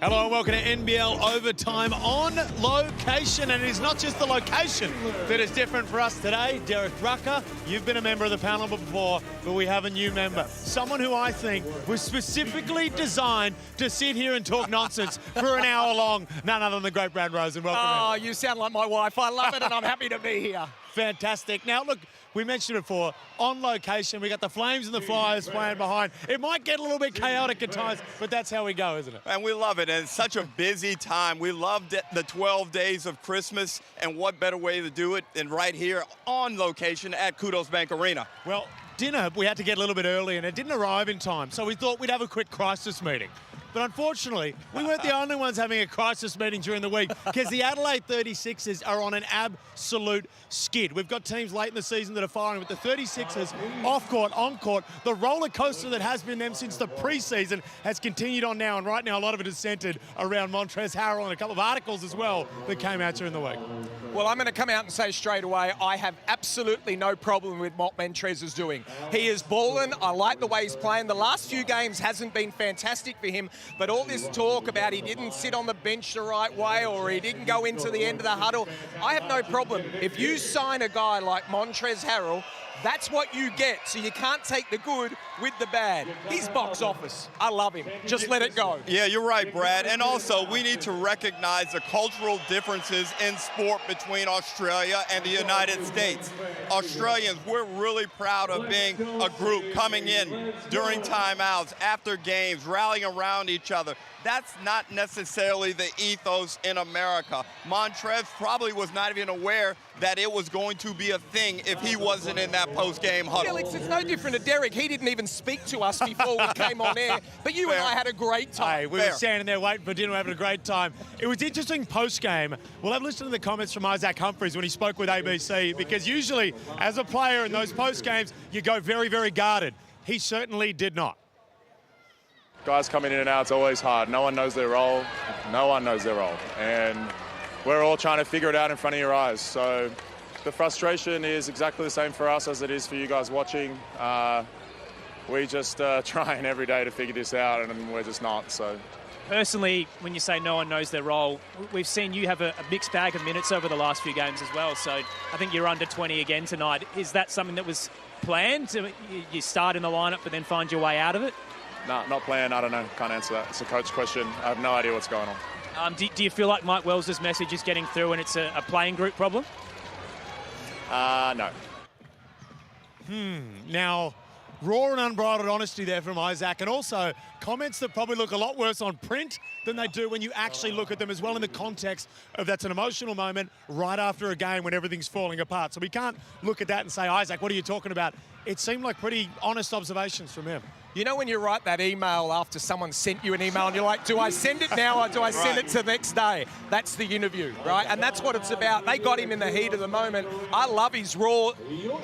Hello and welcome to NBL Overtime on location. And it is not just the location that is different for us today. Derek Rucker, you've been a member of the panel before, but we have a new member. Someone who I think was specifically designed to sit here and talk nonsense for an hour long. None other than the great Brad Rosen. Welcome in. You sound like my wife. I love it and I'm happy to be here. Fantastic. Now, look, we mentioned it before, on location, we got the Flames and the Flyers playing behind. It might get a little bit chaotic at times, but that's how we go, isn't it? And we love it, and it's such a busy time. We loved the 12 days of Christmas, and what better way to do it than right here on location at Qudos Bank Arena. Well, dinner, we had to get a little bit early, and it didn't arrive in time, so we thought we'd have a quick crisis meeting. But unfortunately, we weren't the only ones having a crisis meeting during the week because the Adelaide 36ers are on an absolute skid. We've got teams late in the season that are firing with the 36ers off court, on court. The roller coaster that has been them since the preseason has continued on now, and right now a lot of it is centered around Montrezl Harrell and a couple of articles as well that came out during the week. Well, I'm going to come out and say straight away, I have absolutely no problem with what Montrezl is doing. He is balling. I like the way he's playing. The last few games hasn't been fantastic for him, but all this talk about he didn't sit on the bench the right way or he didn't go into the end of the huddle, I have no problem. If you sign a guy like Montrezl Harrell, that's what you get. So you can't take the good with the bad. He's box office. I love him. Just let it go. Yeah, you're right, Brad. And also, we need to recognize the cultural differences in sport between Australia and the United States. Australians, we're really proud of being a group coming in during timeouts, after games, rallying around each other. That's not necessarily the ethos in America. Montrezl probably was not even aware that it was going to be a thing if he wasn't in that post-game huddle. Felix, it's no different to Derek. He didn't even speak to us before we came on air, but you and I had a great time. Hey, we were standing there waiting for dinner, having a great time. It was interesting post-game. We'll have listened to the comments from Isaac Humphries when he spoke with ABC, because usually, as a player in those post-games, you go very, very guarded. He certainly did not. Guys coming in and out, it's always hard. No one knows their role. No one knows their role. And we're all trying to figure it out in front of your eyes. So the frustration is exactly the same for us as it is for you guys watching. We just trying every day to figure this out, and we're just not. So personally, when you say no one knows their role, we've seen you have a mixed bag of minutes over the last few games as well. So I think you're under 20 again tonight. Is that something that was planned? You start in the lineup but then find your way out of it? No, not planned. I don't know. Can't answer that. It's a coach question. I have no idea what's going on. Do you feel like Mike Wells' message is getting through and it's a playing group problem? No. Now, raw and unbridled honesty there from Isaac, and also comments that probably look a lot worse on print than they do when you actually look at them as well in the context of that's an emotional moment right after a game when everything's falling apart. So we can't look at that and say, Isaac, what are you talking about? It seemed like pretty honest observations from him. You know when you write that email after someone sent you an email and you're like, do I send it now or do I send it to the next day? That's the interview, right? And that's what it's about. They got him in the heat of the moment. I love his raw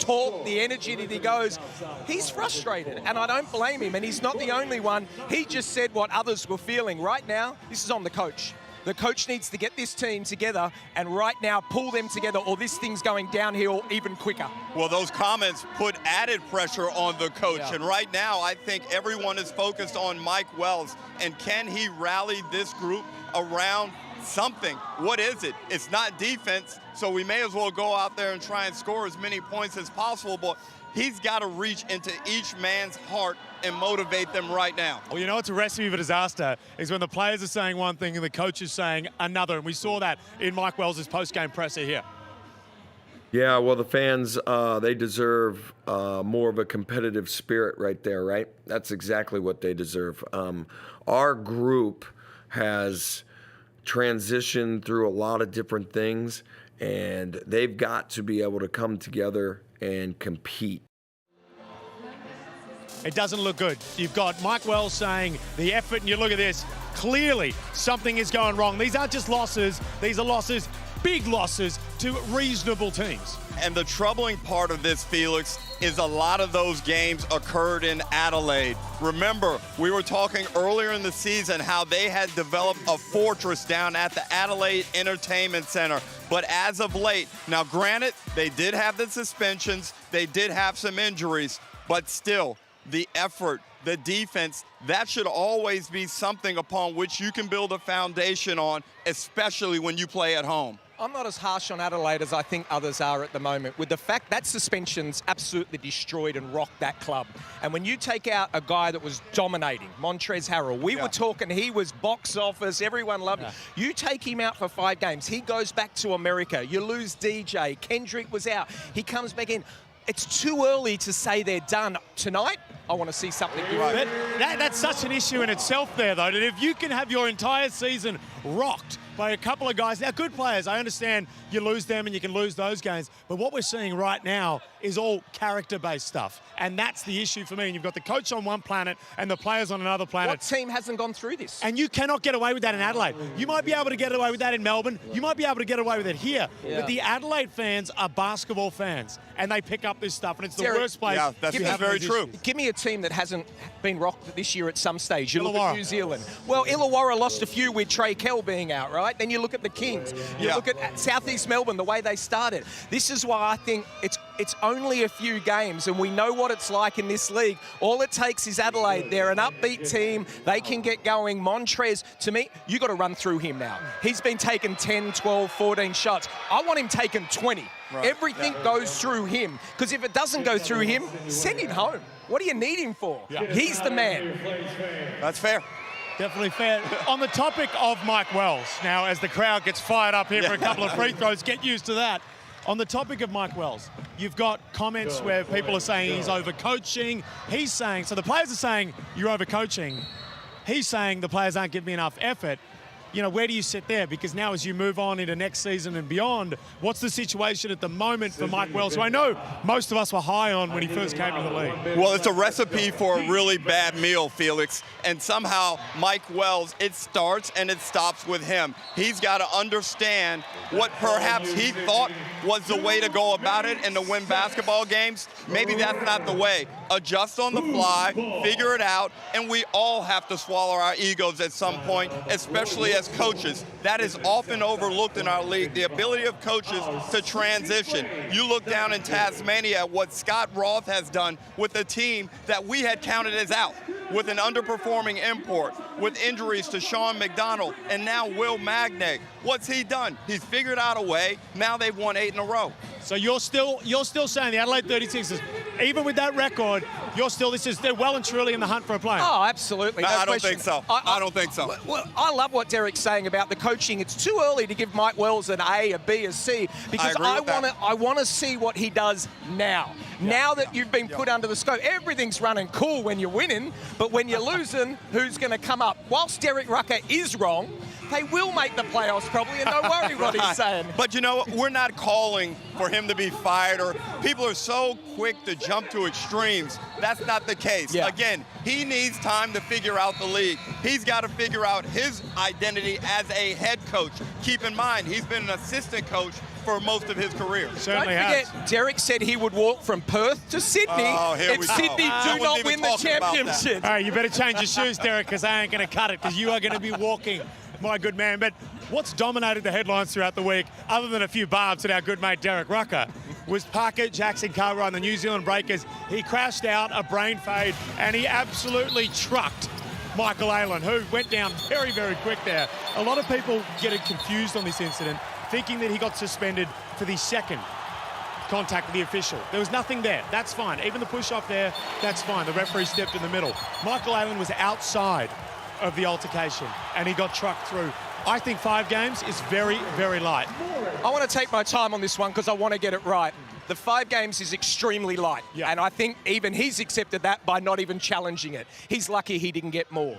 talk, the energy that he goes. He's frustrated, and I don't blame him, and he's not the only one. He just said what others were feeling. Right now, this is on the coach. The coach needs to get this team together and right now pull them together, or this thing's going downhill even quicker. Well, those comments put added pressure on the coach. Yeah. And right now, I think everyone is focused on Mike Wells. And can he rally this group around something? What is it? It's not defense, so we may as well go out there and try and score as many points as possible. But he's got to reach into each man's heart and motivate them right now. Well, you know, it's a recipe for disaster is when the players are saying one thing and the coach is saying another. And we saw that in Mike Wells' post-game presser here. Yeah, well, the fans, they deserve more of a competitive spirit right there, right? That's exactly what they deserve. Our group has transitioned through a lot of different things, and they've got to be able to come together and compete. It doesn't look good. You've got Mike Wells saying the effort, and you look at this, clearly something is going wrong. These aren't just losses, these are losses, big losses to reasonable teams. And the troubling part of this, Felix, is a lot of those games occurred in Adelaide. Remember, we were talking earlier in the season how they had developed a fortress down at the Adelaide Entertainment Center. But as of late, now granted, they did have the suspensions, they did have some injuries, but still, the effort, the defense, that should always be something upon which you can build a foundation on, especially when you play at home. I'm not as harsh on Adelaide as I think others are at the moment, with the fact that suspension's absolutely destroyed and rocked that club. And when you take out a guy that was dominating, Montrezl Harrell, we were talking, he was box office, everyone loved him. You take him out for 5 games, he goes back to America, you lose DJ, Kendrick was out, he comes back in. It's too early to say they're done. Tonight, I want to see something different. That's such an issue in itself there, though, that if you can have your entire season rocked by a couple of guys, now good players, I understand you lose them and you can lose those games, but what we're seeing right now is all character-based stuff, and that's the issue for me. And you've got the coach on one planet and the players on another planet. What team hasn't gone through this? And you cannot get away with that in Adelaide. You might be able to get away with that in Melbourne. You might be able to get away with it here. But the Adelaide fans are basketball fans, and they pick up this stuff, and it's the worst place. Yeah, that's very true. Give me a team that hasn't been rocked this year at some stage. You look at New Zealand. Well, Illawarra lost a few with Trey Kell being out, right? Then you look at the Kings. You look at Southeast Melbourne, the way they started. This is why I think it's only a few games, and we know what it's like in this league. All it takes is Adelaide. They're an upbeat team. They can get going. Montrez, to me, you got to run through him now. He's been taking 10, 12, 14 shots. I want him taking 20. Right. Everything goes through him, because if it doesn't go through him, send him home. What do you need him for? He's the man. That's fair. Definitely fair. On the topic of Mike Wells, now as the crowd gets fired up here for a couple of free throws, get used to that. On the topic of Mike Wells, you've got comments where people are saying he's overcoaching. He's saying, so the players are saying you're overcoaching. He's saying the players aren't giving me enough effort. You know, where do you sit there? Because now as you move on into next season and beyond, what's the situation at the moment for Mike Wells, who I know most of us were high on when he first came into the league? Well, it's a recipe for a really bad meal, Felix. And somehow Mike Wells, it starts and it stops with him. He's got to understand what perhaps he thought was the way to go about it and to win basketball games. Maybe that's not the way. Adjust on the fly, figure it out, and we all have to swallow our egos at some point, especially as coaches. That is often overlooked in our league, the ability of coaches to transition. You look down in Tasmania at what Scott Roth has done with a team that we had counted as out, with an underperforming import, with injuries to Sean McDonald, and now Will Magnay. What's he done? He's figured out a way. Now they've won 8 in a row. So you're still saying the Adelaide 36ers, even with that record, they're well and truly in the hunt for a player. Oh, absolutely. No I don't question. think so. I don't think so. Well, I love what Derek's saying about the coaching. It's too early to give Mike Wells an A, a B, a C, because I want to see what he does now. Now that you've been put under the scope, everything's running cool when you're winning, but when you're losing, who's going to come up? Whilst Derek Rucker is wrong, they will make the playoffs probably, and don't worry what he's saying. But you know, we're not calling for him to be fired, or people are so quick to jump to extremes. That's not the case. Yeah. Again, he needs time to figure out the league. He's got to figure out his identity as a head coach. Keep in mind, he's been an assistant coach for most of his career. Certainly Don't forget, Derek said he would walk from Perth to Sydney if Sydney do not win the championship. All right, you better change your shoes, Derek, because I ain't going to cut it, because you are going to be walking, my good man. But what's dominated the headlines throughout the week, other than a few barbs at our good mate Derek Rucker, was Parker Jackson Cartwright on the New Zealand Breakers. He crashed out, a brain fade, and he absolutely trucked Michael Aylen, who went down very, very quick there. A lot of people getting confused on this incident, thinking that he got suspended for the second contact with the official. There was nothing there. That's fine. Even the push-off there, that's fine. The referee stepped in the middle. Michael Aylen was outside of the altercation, and he got trucked through. I think 5 games is very, very light. I want to take my time on this one because I want to get it right. The 5 games is extremely light, and I think even he's accepted that by not even challenging it. He's lucky he didn't get more.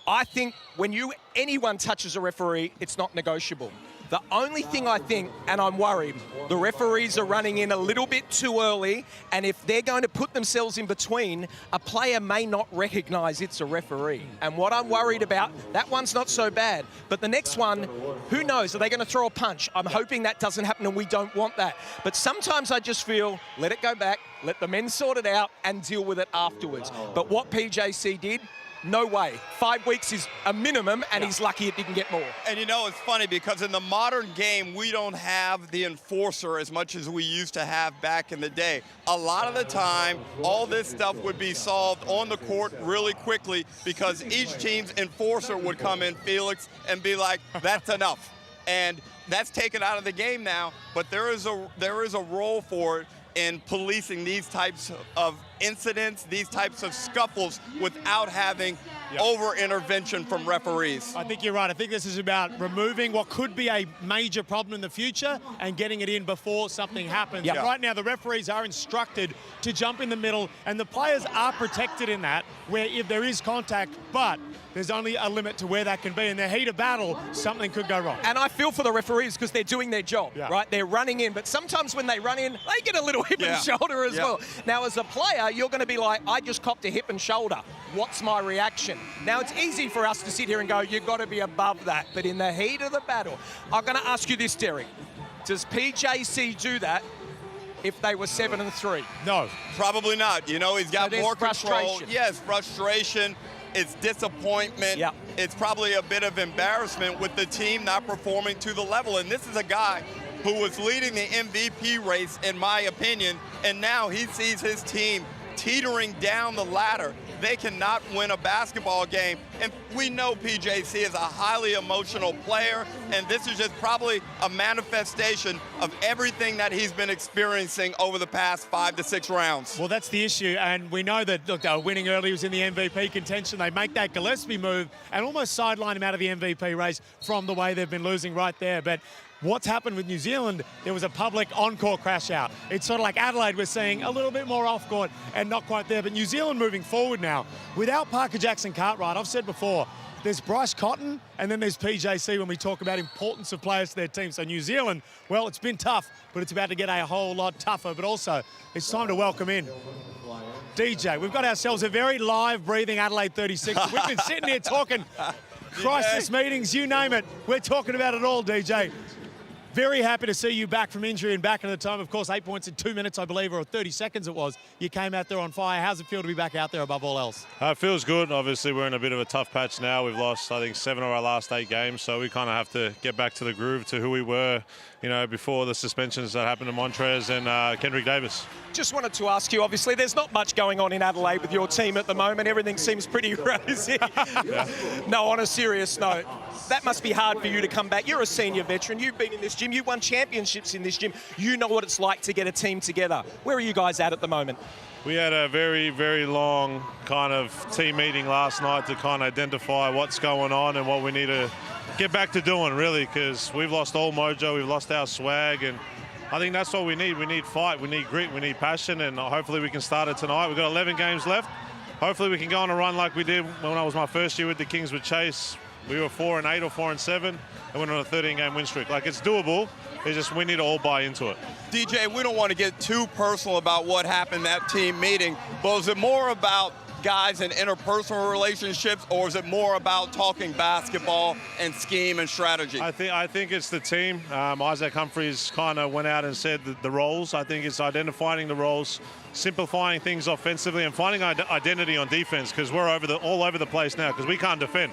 I think when anyone touches a referee, it's not negotiable. The only thing I think, and I'm worried, the referees are running in a little bit too early, and if they're going to put themselves in between, a player may not recognise it's a referee. And what I'm worried about, that one's not so bad. But the next one, who knows? Are they going to throw a punch? I'm hoping that doesn't happen, and we don't want that. But sometimes I just feel, let it go back, let the men sort it out, and deal with it afterwards. But what PJC did, No way. 5 weeks is a minimum, and he's lucky it didn't get more. And you know, it's funny because in the modern game, we don't have the enforcer as much as we used to have back in the day. A lot of the time, all this stuff would be solved on the court really quickly because each team's enforcer would come in, Felix, and be like, that's enough. And that's taken out of the game now, but there is a role for it in policing these types of incidents, these types of scuffles without having over-intervention from referees. I think you're right. I think this is about removing what could be a major problem in the future and getting it in before something happens. Yeah. Right now, the referees are instructed to jump in the middle, and the players are protected in that, where if there is contact, but there's only a limit to where that can be. In the heat of battle, something could go wrong. And I feel for the referees because they're doing their job, right? They're running in, but sometimes when they run in, they get a little hip and shoulder as well. Now, as a player, you're going to be like, I just copped a hip and shoulder. What's my reaction? Now, it's easy for us to sit here and go, you've got to be above that. But in the heat of the battle, I'm going to ask you this, Derek. Does PJC do that if they were 7-3? No. Probably not. You know, he's got more control. Frustration. Yes, frustration. It's disappointment. Yeah. It's probably a bit of embarrassment with the team not performing to the level. And this is a guy who was leading the MVP race, in my opinion, and now he sees his team teetering down the ladder. They cannot win a basketball game. And we know PJC is a highly emotional player, and this is just probably a manifestation of everything that he's been experiencing over the past 5 to 6 rounds. Well, that's the issue, and we know that, look, they were winning early. He was in the MVP contention. They make that Gillespie move and almost sideline him out of the MVP race from the way they've been losing right there. But what's happened with New Zealand, there was a public on-court crash out. It's sort of like Adelaide, we're seeing a little bit more off-court and not quite there. But New Zealand moving forward now, without Parker Jackson-Cartwright, I've said before, there's Bryce Cotton and then there's PJC when we talk about importance of players to their team. So New Zealand, well, it's been tough, but it's about to get a whole lot tougher. But also, it's time to welcome in DJ. We've got ourselves a very live, breathing Adelaide 36. We've been sitting here talking crisis meetings, you name it. We're talking about it all, DJ. Very happy to see you back from injury and back in the time. Of course, 8 points in 2 minutes, I believe, or 30 seconds it was. You came out there on fire. How's it feel to be back out there above all else? It feels good. Obviously, we're in a bit of a tough patch now. We've lost, I think, 7 of our last 8 games, so we kind of have to get back to the groove to who we were, you know, before the suspensions that happened to Montrez and Kendrick Davis. Just wanted to ask you, obviously, there's not much going on in Adelaide with your team at the moment. Everything seems pretty rosy. No, on a serious note, that must be hard for you to come back. You're a senior veteran. You've been in this gym. You won championships in this gym. You know what it's like to get a team together. Where are you guys at the moment? We had a very, very long kind of team meeting last night to kind of identify what's going on and what we need to get back to doing, really, because we've lost all mojo, we've lost our swag, and I think that's what we need. We need fight, we need grit, we need passion, and hopefully we can start it tonight. We've got 11 games left. Hopefully we can go on a run like we did when I was my first year with the Kings with Chase. We were 4-8 or 4-7 and went on a 13-game win streak. Like, it's doable. It's just we need to all buy into it. DJ, we don't want to get too personal about what happened at that team meeting, but is it more about guys and interpersonal relationships, or is it more about talking basketball and scheme and strategy? I think it's the team. Isaac Humphries kind of went out and said the roles. I think it's identifying the roles, simplifying things offensively, and finding identity on defense, because we're all over the place now because we can't defend.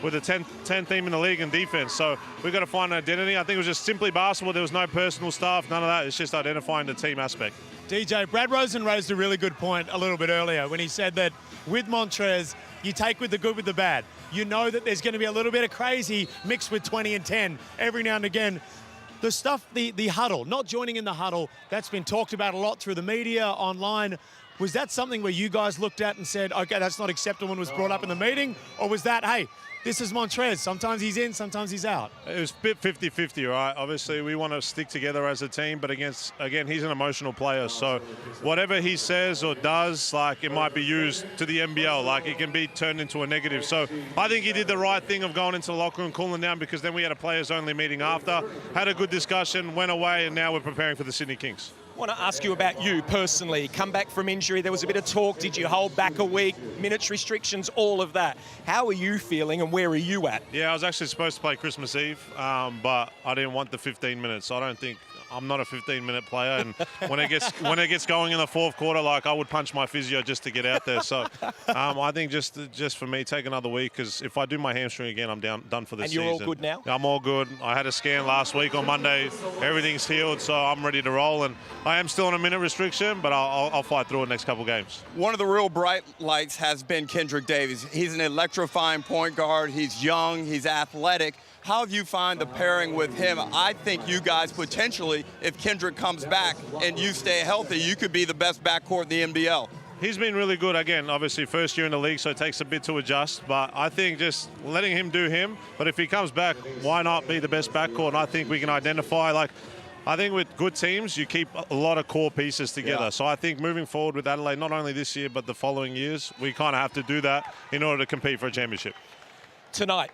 We're the 10th team in the league in defense, so we've got to find an identity. I think it was just simply basketball. There was no personal stuff, none of that. It's just identifying the team aspect. DJ, Brad Rosen raised a really good point a little bit earlier when he said that with Montrez, you take with the good with the bad. You know that there's going to be a little bit of crazy mixed with 20 and 10 every now and again. The stuff, the huddle, not joining in the huddle, that's been talked about a lot through the media, online. Was that something where you guys looked at and said, okay, that's not acceptable and was brought up in the meeting? Or was that, hey, this is Montrez. Sometimes he's in, sometimes he's out. It was a bit 50-50, right? Obviously, we want to stick together as a team, but again, he's an emotional player. So whatever he says or does, like, it might be used to the NBL. Like, it can be turned into a negative. So I think he did the right thing of going into the locker room, cooling down, because then we had a players-only meeting after, had a good discussion, went away, and now we're preparing for the Sydney Kings. I want to ask you about you personally. Come back from injury, there was a bit of talk. Did you hold back a week? Minutes restrictions, all of that. How are you feeling and where are you at? Yeah, I was actually supposed to play Christmas Eve, but I didn't want the 15 minutes. I don't think I'm not a 15-minute player, and when it gets going in the fourth quarter, like I would punch my physio just to get out there. So I think just for me, take another week, because if I do my hamstring again, I'm done for this season. And you're all good now? I'm all good. I had a scan last week on Monday. Everything's healed, so I'm ready to roll. And I am still on a minute restriction, but I'll fight through it next couple games. One of the real bright lights has been Kendrick Davis. He's an electrifying point guard. He's young. He's athletic. How have you find the pairing with him? I think you guys potentially, if Kendrick comes back and you stay healthy, you could be the best backcourt in the NBL. He's been really good. Again, obviously first year in the league, so it takes a bit to adjust. But I think just letting him do him. But if he comes back, why not be the best backcourt? And I think we can identify, like, I think with good teams, you keep a lot of core pieces together. Yeah. So I think moving forward with Adelaide, not only this year, but the following years, we kind of have to do that in order to compete for a championship. Tonight,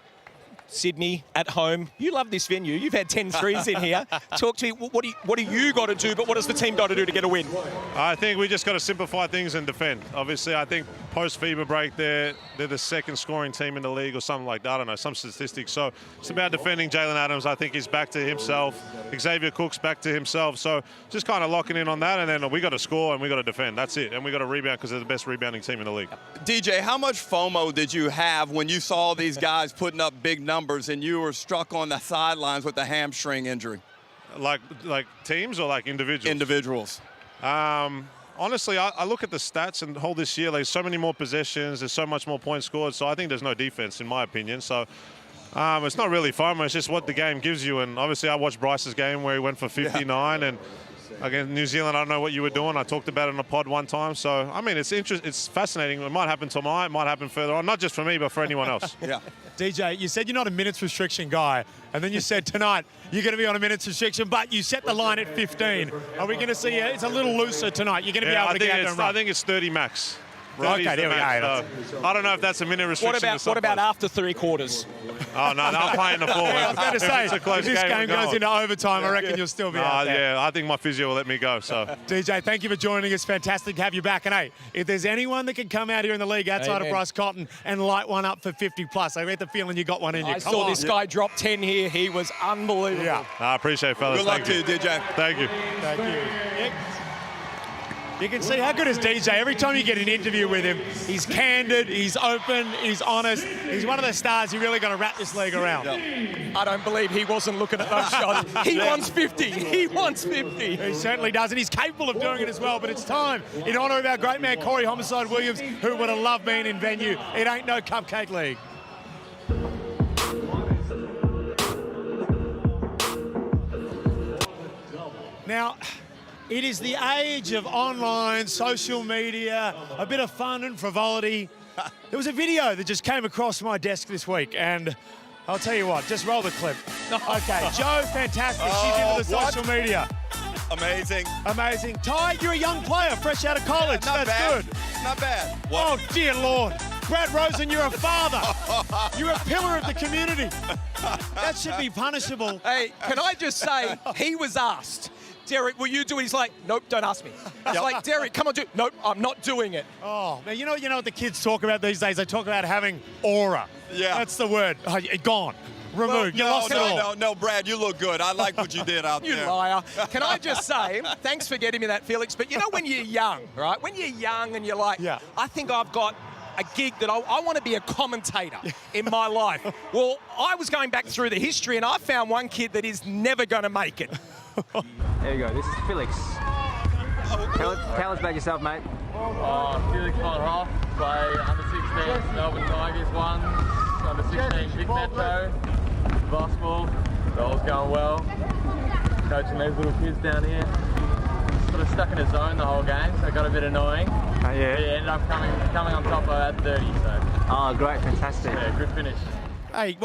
Sydney at home. You love this venue. You've had 10 threes in here. Talk to me. What do you got to do, but what does the team got to do to get a win? I think we just got to simplify things and defend. Obviously, I think post-FIBA break, they're the second scoring team in the league or something like that. I don't know, some statistics. So it's about defending Jalen Adams. I think he's back to himself. Xavier Cook's back to himself. So just kind of locking in on that, and then we got to score and we got to defend. That's it. And we got to rebound because they're the best rebounding team in the league. DJ, how much FOMO did you have when you saw these guys putting up big numbers and you were struck on the sidelines with a hamstring injury? Like teams or like individuals? Individuals. Honestly, I look at the stats and whole this year, there's so many more possessions, there's so much more points scored, so I think there's no defense in my opinion. So it's not really FOMO, it's just what the game gives you. And obviously I watched Bryce's game where he went for 59 and again, New Zealand, I don't know what you were doing. I talked about it in a pod one time. So, I mean, it's fascinating. It might happen tonight. It might happen further on. Not just for me, but for anyone else. Yeah. DJ, you said you're not a minutes restriction guy. And then you said tonight you're going to be on a minutes restriction, but you set the line at 15. Are we going to see it's a little looser tonight? You're going to be able to get out there and run. I think it's 30 max. Okay, there we go. So I don't know if that's a minute restriction. What about after 3 quarters? Oh, no, I'm playing the full. I was going to say, if this game goes into overtime, I reckon you'll still be out there. Yeah, I think my physio will let me go. So, DJ, thank you for joining us. Fantastic to have you back. And, hey, if there's anyone that can come out here in the league outside of Bryce Cotton and light one up for 50+, I get the feeling you got one in you. I saw this guy drop 10 here. He was unbelievable. Yeah. I appreciate it, fellas. Good luck to you, DJ. Thank you. Thank you. Yeah. You can see how good is DJ. Every time you get an interview with him, he's candid, he's open, he's honest. He's one of the stars you really got to wrap this league around. Yeah. I don't believe he wasn't looking at those shots. He wants 50. He wants 50. He certainly does, and he's capable of doing it as well. But it's time, in honour of our great man, Corey Homicide Williams, who would have loved being in venue. It ain't no cupcake league. Now, it is the age of online, social media, a bit of fun and frivolity. There was a video that just came across my desk this week, and I'll tell you what, just roll the clip. Okay, Joe, fantastic. She's into the social media. Amazing. Amazing. Ty, you're a young player, fresh out of college. Not That's bad. good. Not bad. Oh, dear Lord. Brad Rosen, you're a father. You're a pillar of the community. That should be punishable. Hey, can I just say, he was asked, Derek, will you do it? He's like, nope, don't ask me. It's like, Derek, come on, do it. Nope, I'm not doing it. Oh, man, you know what the kids talk about these days? They talk about having aura. Yeah. That's the word. Oh, gone. Removed. You lost it all. No, Brad, you look good. I like what you did out You there. liar. Can I just say, thanks for getting me that, Felix, but you know when you're young, right? When you're young and you're like, Yeah. I think I've got a gig that I want to be a commentator in my life. Well, I was going back through the history and I found one kid that is never going to make it. There you go, this is Felix. Tell us about yourself, mate. Felix Von Hofe, play under 16 Melbourne Tigers 1, under 16 Vic Metro, basketball, it's all's going well. Coaching these little kids down here. Sort of stuck in a zone the whole game, so it got a bit annoying. Oh, yeah? He ended up coming on top of that 30, so. Oh, great, fantastic. Yeah, good finish. Hey,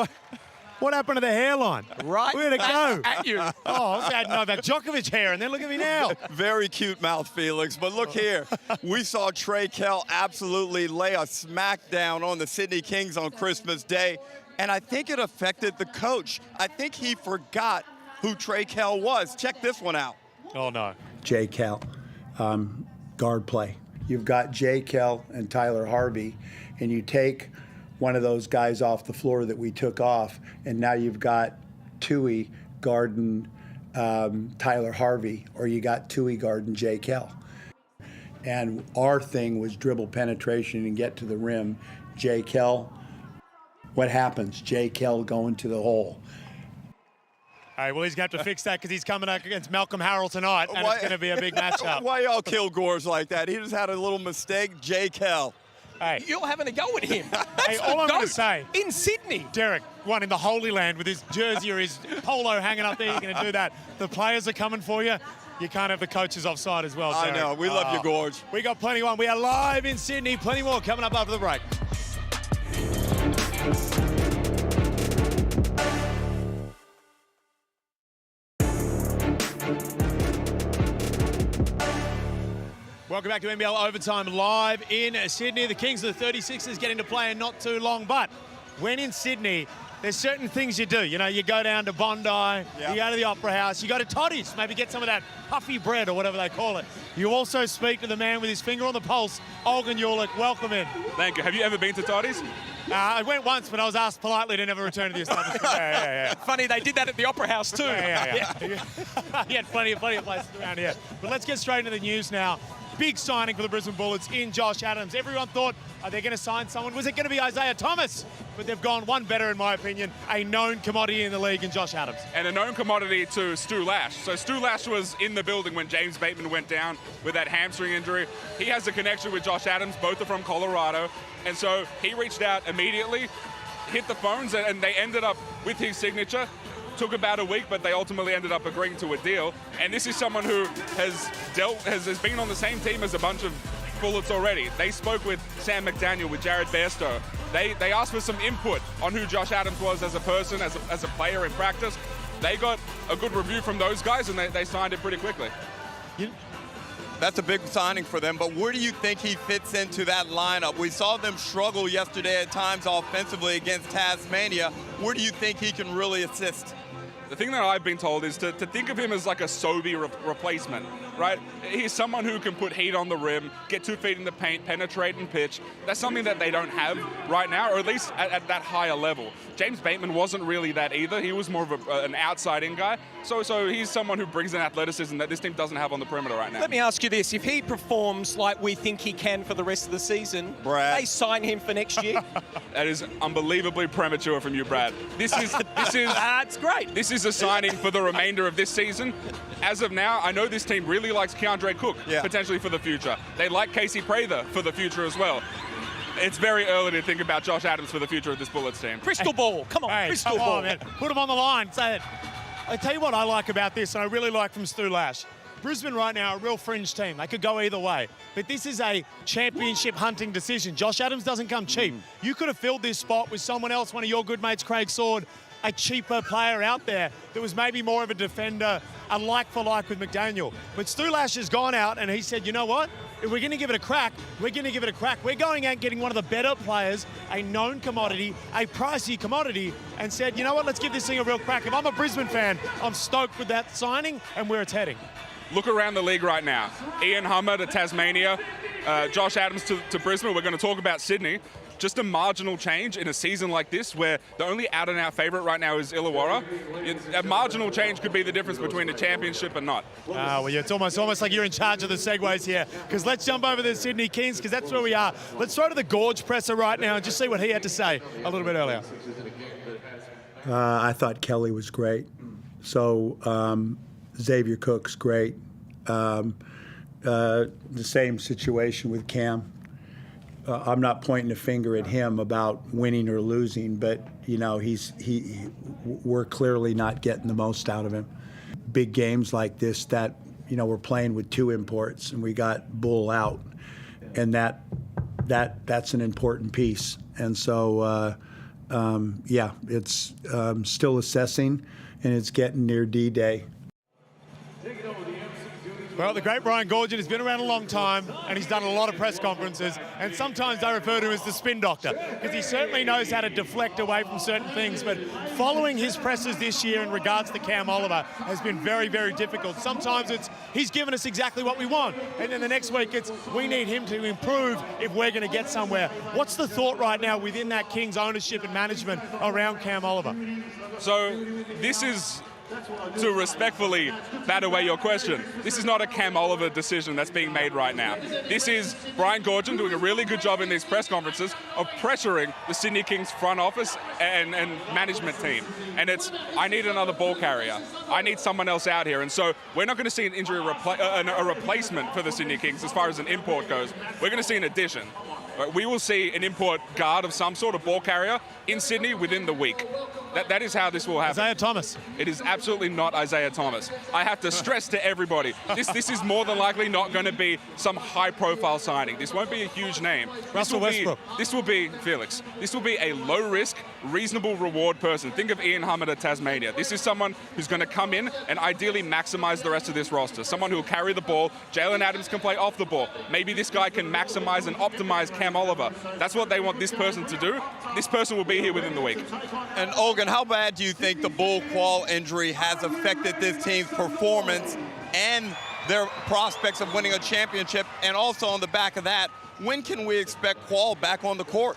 what happened to the hairline? Right Where'd it go? at you. Oh, I was going to know about Djokovic hair, and then look at me now. Very cute mouth, Felix. But look here. We saw Trey Kell absolutely lay a smackdown on the Sydney Kings on Christmas Day, and I think it affected the coach. I think he forgot who Trey Kell was. Check this one out. Oh, no. Jay Kell, guard play. You've got Jay Kell and Tyler Harvey, and you take one of those guys off the floor that we took off, and now you've got Tui guarding Tyler Harvey, or you got Tui guarding Jay Kell. And our thing was dribble penetration and get to the rim. Jay Kell, what happens? Jay Kell going to the hole. All right, well, he's going to have to fix that because he's coming up against Malcolm Harrell tonight, and it's going to be a big matchup. Why y'all kill Gores like that? He just had a little mistake. Jay Kell. Hey, You're having a go at him. hey, all I'm going to say, in Sydney, Derek, one in the Holy Land with his jersey or his polo hanging up there, you're going to do that. The players are coming for you. You can't have the coaches offside as well, Derek. I know. We love you, Gorge. We got plenty on. We are live in Sydney. Plenty more coming up after the break. Welcome back to NBL Overtime live in Sydney. The Kings of the 36ers getting to play in not too long, but when in Sydney, there's certain things you do. You know, you go down to Bondi, you go to the Opera House, you go to Toddy's, maybe get some of that puffy bread or whatever they call it. You also speak to the man with his finger on the pulse, Olgun Uluc. Welcome in. Thank you. Have you ever been to Toddy's? I went once, but I was asked politely to never return to the establishment. Yeah. Funny, they did that at the Opera House too. Yeah. He had plenty of places around here. But let's get straight into the news now. Big signing for the Brisbane Bullets in Josh Adams. Everyone thought, are they going to sign someone? Was it going to be Isaiah Thomas? But they've gone one better, in my opinion, a known commodity in the league in Josh Adams. And a known commodity to Stu Lash. So Stu Lash was in the building when James Bateman went down with that hamstring injury. He has a connection with Josh Adams. Both are from Colorado. And so he reached out immediately, hit the phones, and they ended up with his signature. Took about a week, but they ultimately ended up agreeing to a deal. And this is someone who has been on the same team as a bunch of Bullets already. They spoke with Sam McDaniel, with Jared Bairstow. They asked for some input on who Josh Adams was as a person, as a player in practice. They got a good review from those guys, and they signed it pretty quickly. That's a big signing for them, but where do you think he fits into that lineup? We saw them struggle yesterday at times offensively against Tasmania. Where do you think he can really assist? The thing that I've been told is to think of him as like a Sobey replacement, right? He's someone who can put heat on the rim, get 2 feet in the paint, penetrate and pitch. That's something that they don't have right now, or at least at that higher level. James Bateman wasn't really that either. He was more of an outside-in guy. So he's someone who brings an athleticism that this team doesn't have on the perimeter right now. Let me ask you this. If he performs like we think he can for the rest of the season, Brad, they sign him for next year? That is unbelievably premature from you, Brad. This is it's great. This is a signing for the remainder of this season. As of now, I know this team really likes Keandre Cook, potentially for the future. They like Casey Prather for the future as well. It's very early to think about Josh Adams for the future of this Bullets team. Crystal ball. Come on, crystal ball. Man. Put him on the line. Say it. I tell you what I like about this, and I really like from Stu Lash. Brisbane right now, a real fringe team. They could go either way. But this is a championship hunting decision. Josh Adams doesn't come cheap. You could have filled this spot with someone else, one of your good mates, Craig Sword, a cheaper player out there that was maybe more of a defender, a like-for-like with McDaniel. But Stu Lash has gone out and he said, you know what? If we're going to give it a crack, we're going to give it a crack. We're going out getting one of the better players, a known commodity, a pricey commodity, and said, you know what, let's give this thing a real crack. If I'm a Brisbane fan, I'm stoked with that signing and where it's heading. Look around the league right now. Ian Hummer to Tasmania, Josh Adams to Brisbane. We're going to talk about Sydney. Just a marginal change in a season like this where the only out-and-out favourite right now is Illawarra. A marginal change could be the difference between a championship and not. Well, yeah, it's almost like you're in charge of the segues here, because let's jump over to the Sydney Kings, because that's where we are. Let's throw to the Gorge presser right now and just see what he had to say a little bit earlier. I thought Kelly was great. So Xavier Cook's great. The same situation with Cam. I'm not pointing a finger at him about winning or losing, but you know we're clearly not getting the most out of him. Big games like this, that we're playing with 2 imports and we got Bull out, and that's an important piece. And so it's still assessing, and it's getting near D-Day. Well, the great Brian Goorjian has been around a long time, and he's done a lot of press conferences, and sometimes I refer to him as the spin doctor, because he certainly knows how to deflect away from certain things, but following his presses this year in regards to Cam Oliver has been very, very difficult. Sometimes it's, he's given us exactly what we want, and then the next week it's, we need him to improve if we're going to get somewhere. What's the thought right now within that Kings ownership and management around Cam Oliver? So this is to respectfully bat away your question, this is not a Cam Oliver decision that's being made right now. This is Brian Goorjian doing a really good job in these press conferences of pressuring the Sydney Kings front office and management team. And it's, I need another ball carrier. I need someone else out here. And so we're not going to see an injury a replacement for the Sydney Kings as far as an import goes. We're going to see an addition. We will see an import guard of some sort of ball carrier in Sydney within the week. That is how this will happen. Isaiah Thomas. It is absolutely not Isaiah Thomas. I have to stress to everybody, this is more than likely not going to be some high-profile signing. This won't be a huge name. Russell Westbrook. This will be, Felix, this will be a low-risk, reasonable reward person. Think of Ian Hammond at Tasmania. This is someone who's going to come in and ideally maximize the rest of this roster. Someone who will carry the ball. Jalen Adams can play off the ball. Maybe this guy can maximize and optimize Cam Oliver. That's what they want this person to do. This person will be here within the week. And Olgun, how bad do you think the Bull Qual injury has affected this team's performance and their prospects of winning a championship? And also on the back of that, when can we expect Qual back on the court?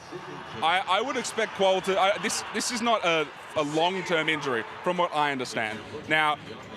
I would expect Qual to... This is not a long-term injury, from what I understand. Now,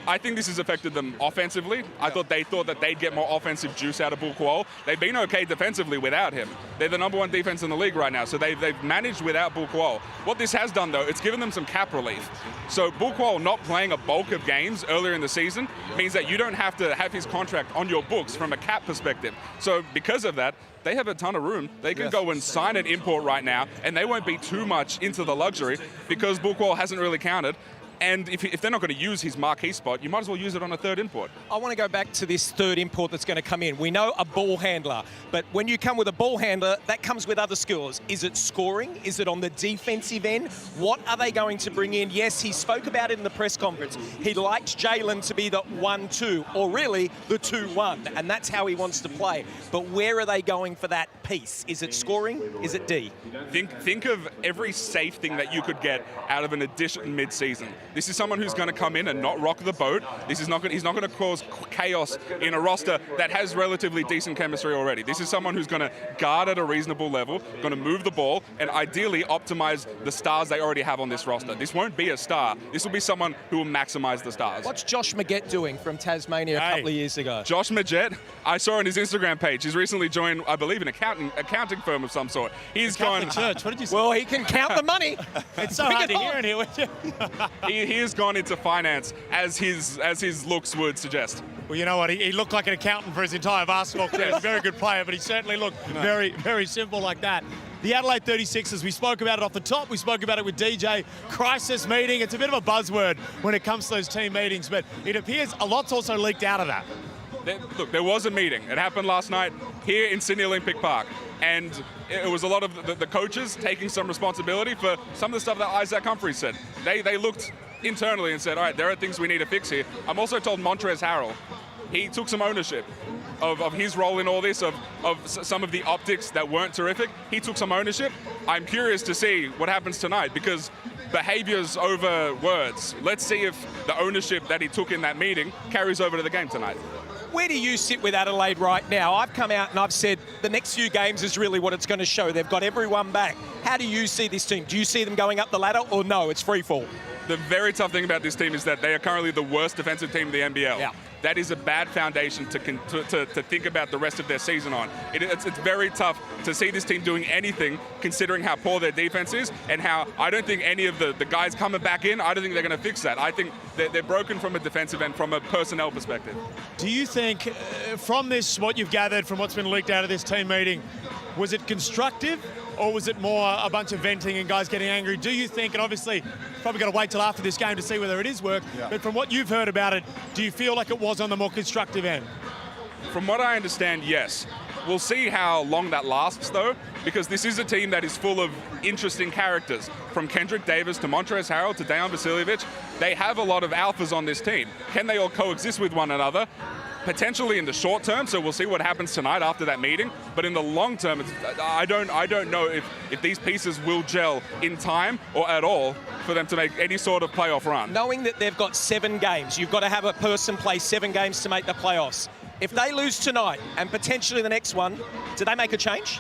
I think this has affected them offensively. I thought that they'd get more offensive juice out of Bull Qual. They've been okay defensively without him. They're the #1 defense in the league right now, so they've managed without Bull Qual. What this has done, though, it's given them some cap relief. So Bull Qual not playing a bulk of games earlier in the season means that you don't have to have his contract on your books from a cap perspective. So because of that, they have a ton of room. They can go and sign an import right now, and they won't be too much into the luxury because Bull Qual hasn't really counted. And if they're not going to use his marquee spot, you might as well use it on a third import. I want to go back to this third import that's going to come in. We know a ball handler, but when you come with a ball handler, that comes with other skills. Is it scoring? Is it on the defensive end? What are they going to bring in? Yes, he spoke about it in the press conference. He likes Jalen to be the 1-2, or really the 2-1, and that's how he wants to play. But where are they going for that piece? Is it scoring? Is it D? Think of every safe thing that you could get out of an addition mid-season. This is someone who's going to come in and not rock the boat. He's not going to cause chaos in a roster that has relatively decent chemistry already. This is someone who's going to guard at a reasonable level, going to move the ball, and ideally optimize the stars they already have on this roster. This won't be a star. This will be someone who will maximize the stars. What's Josh Magette doing from Tasmania a couple of years ago? Josh Magette, I saw on his Instagram page, he's recently joined, I believe, an accounting firm of some sort. He's gone... Church, what did you say? Well, he can count the money. It's so hard to hear in here, would you? He has gone into finance, as his looks would suggest. Well, you know what? He looked like an accountant for his entire basketball career. He's a very good player, but he certainly looked very, very simple like that. The Adelaide 36ers, we spoke about it off the top. We spoke about it with DJ. Crisis meeting. It's a bit of a buzzword when it comes to those team meetings, but it appears a lot's also leaked out of that. Look, there was a meeting. It happened last night here in Sydney Olympic Park. And it was a lot of the coaches taking some responsibility for some of the stuff that Isaac Humphries said. They looked internally and said, all right, there are things we need to fix here. I'm also told Montrezl Harrell, he took some ownership of his role in all this, of some of the optics that weren't terrific. He took some ownership. I'm curious to see what happens tonight because behaviors over words. Let's see if the ownership that he took in that meeting carries over to the game tonight. Where do you sit with Adelaide right now? I've come out and I've said the next few games is really what it's going to show. They've got everyone back. How do you see this team? Do you see them going up the ladder or no, it's free fall? The very tough thing about this team is that they are currently the worst defensive team in the NBL. Yeah. That is a bad foundation to think about the rest of their season on. It's very tough to see this team doing anything considering how poor their defense is and how I don't think any of the guys coming back in, I don't think they're going to fix that. I think they're broken from a defensive end, from a personnel perspective. Do you think from this, what you've gathered from what's been leaked out of this team meeting, was it constructive or was it more a bunch of venting and guys getting angry? Do you think, and obviously probably got to wait till after this game to see whether it is work, but from what you've heard about it, do you feel like it was on the more constructive end? From what I understand, yes. We'll see how long that lasts, though, because this is a team that is full of interesting characters. From Kendrick Davis to Montrezl Harrell to Dejan Vasiljevic, they have a lot of alphas on this team. Can they all coexist with one another? Potentially in the short term, so we'll see what happens tonight after that meeting. But in the long term, I don't know if these pieces will gel in time or at all for them to make any sort of playoff run. Knowing that they've got 7 games, you've got to have a person play 7 games to make the playoffs. If they lose tonight and potentially the next one, do they make a change?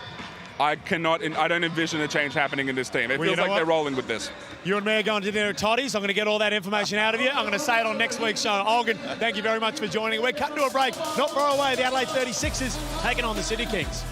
I don't envision a change happening in this team. It Well, feels like they're rolling with this. You and me are going to dinner at Toddy's. I'm going to get all that information out of you. I'm going to say it on next week's show. Olgun, thank you very much for joining. We're cutting to a break. Not far away, the Adelaide 36ers taking on the Sydney Kings.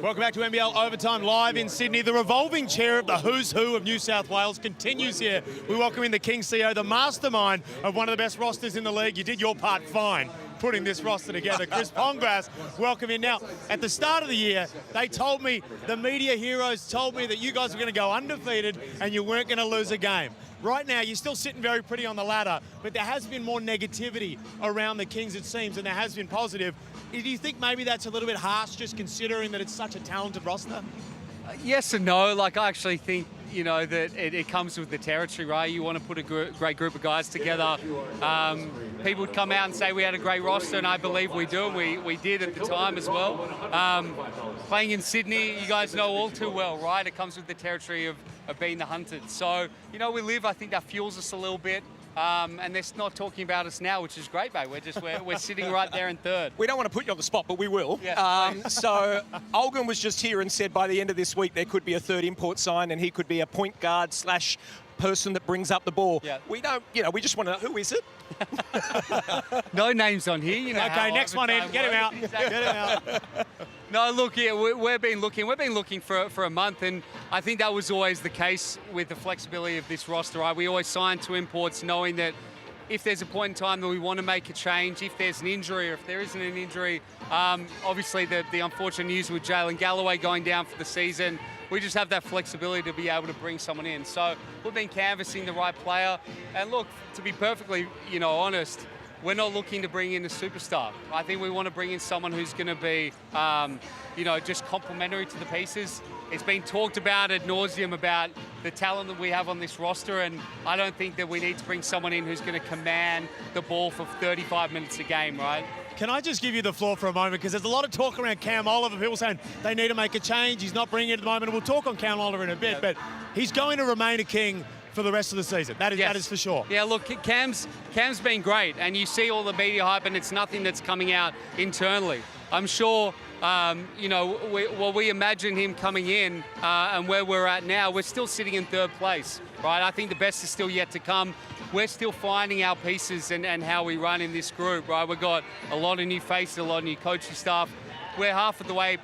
Welcome back to NBL Overtime live in Sydney. The revolving chair of the who's who of New South Wales continues here. We welcome in the Kings CEO, the mastermind of one of the best rosters in the league. You did your part fine putting this roster together. Chris Pongrass, welcome in. Now, at the start of the year, they told me, the media heroes told me that you guys were going to go undefeated and you weren't going to lose a game. Right now, you're still sitting very pretty on the ladder, but there has been more negativity around the Kings, it seems, and there has been positive. Do you think maybe that's a little bit harsh, just considering that it's such a talented roster? Yes and no. Like, I actually think, you know, that it comes with the territory, right? You want to put a great group of guys together. People would come out and say we had a great roster, and I believe we do, and we did at the time as well. Playing in Sydney, you guys know all too well, right? It comes with the territory of being the hunted. So, you know, I think that fuels us a little bit. And they're not talking about us now, which is great, mate. We're sitting right there in third. We don't want to put you on the spot, but we will. Yeah. So Olgun was just here and said by the end of this week there could be a third import signed, and he could be a point guard / person that brings up the ball. Yeah. We don't, you know, we just want to know, who is it? No names on here, you know. Okay, next one in. Get him out. Exactly. Get him out. No, look, yeah, we've been looking for a month, and I think that was always the case with the flexibility of this roster, right? We always sign to imports knowing that if there's a point in time that we want to make a change, if there's an injury or if there isn't an injury, obviously the unfortunate news with Jalen Galloway going down for the season, we just have that flexibility to be able to bring someone in. So we've been canvassing the right player, and look, to be perfectly, you know, honest, we're not looking to bring in a superstar. I think we want to bring in someone who's going to be, you know, just complementary to the pieces. It's been talked about ad nauseum about the talent that we have on this roster, and I don't think that we need to bring someone in who's going to command the ball for 35 minutes a game, right? Can I just give you the floor for a moment? Because there's a lot of talk around Cam Oliver, people saying they need to make a change. He's not bringing it at the moment. And we'll talk on Cam Oliver in a bit, but he's going to remain a King for the rest of the season. That is for sure. Yeah, look, Cam's been great, and you see all the media hype, and it's nothing that's coming out internally. I'm sure, you know, we imagine him coming in, and where we're at now, we're still sitting in third place, right? I think the best is still yet to come. We're still finding our pieces and how we run in this group, right? We've got a lot of new faces, a lot of new coaching staff. We're